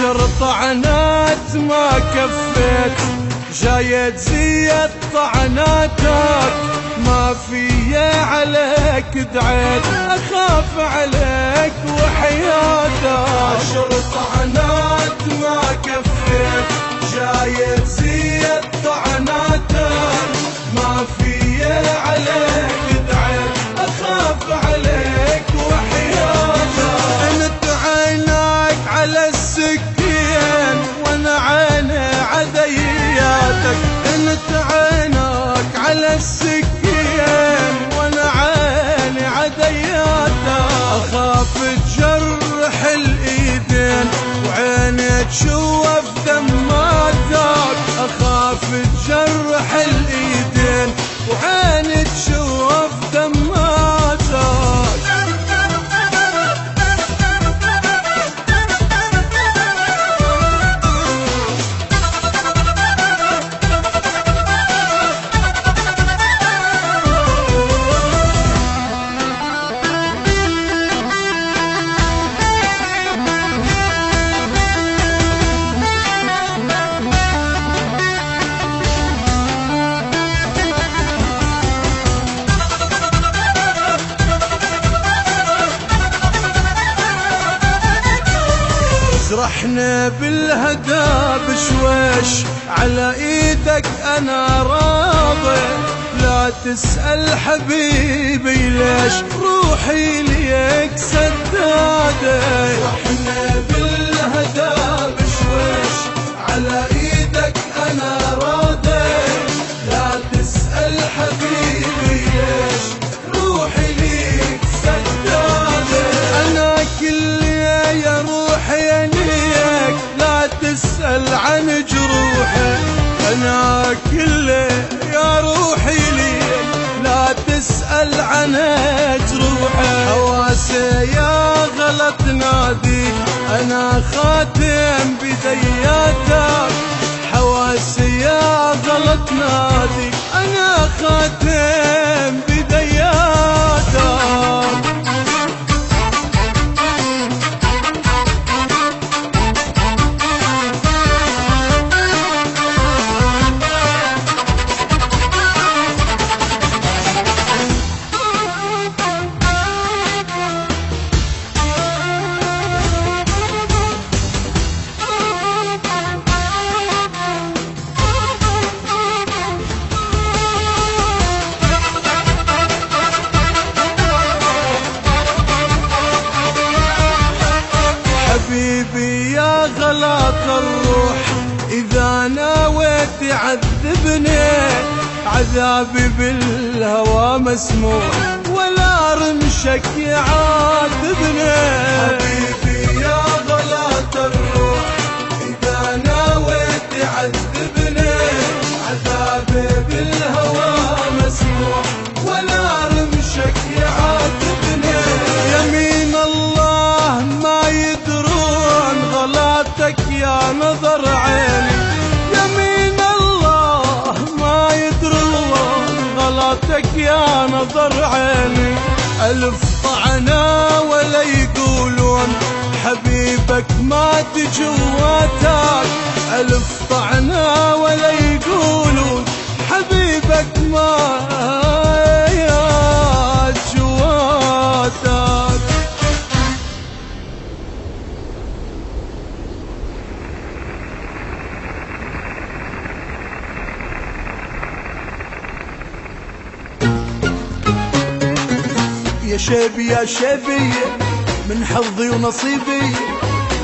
10 طعنات ما كفيت، جاي تزيد طعناتك ما في عليك دعيت، أخاف عليك وحياتك. 10 طعنات ما كفيت، جاي تزيد طعناتك ما في عليك دعيت، أخاف عليك وحياتك. انت عينك على السكين وانا عيني عدياتك، انت عينك على السكين وانا عيني عدياتك. اخاف تجرح الايدين وعيني تشوف دماتك، اخاف تجرح الايدين وعيني تشوف دماتك. جرحنا بالهدى بشويش على ايدك انا راضي، لا تسأل حبيبي ليش روحي ليك سدادة. جرحنا بالهدى بشويش على ايدك انا راضي، لا تسأل حبيبي ليش روحي ليك سدادة. انا كل يا روحي ليك لا تسأل عن جروحي، أنا كله يا روحي ليك لا تسأل عن جروحي. حواسي يا غلط ناديك أنا خاتم بدياتك، حواسي يا غلط ناديك أنا خاتم بدياتك. حبيبي يا غلط الروح إذا ناويت تعذبني، عذابي بالهوى مسموع ولا رمشك يعاتبني. حبيبي يا غلط الروح إذا ناويت تعذبني، عذابي بالهوى مسموع ولا رمشك يعاتبني. يمين الله ما يدرون غلطك يا نظر عيني، يمين الله ما يدرون غلطك يا نظر عيني. 1000 طعنة ولا يقولون حبيبك مات جواتك، 1000 طعنة ولا يقولون حبيبك مات جواتك. يا شيبي يا شيبي من حظي ونصيبي،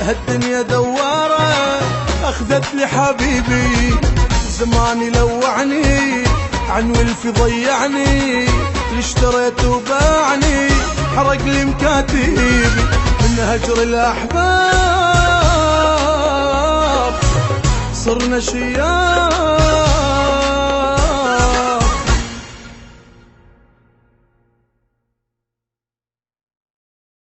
هالدنيا دوارة أخذت لي حبيبي. زماني لوعني عن ولفي ضيعني، اللي اشتريت وباعني حرق لي مكاتبي. من هجر الأحباب صرنا شياب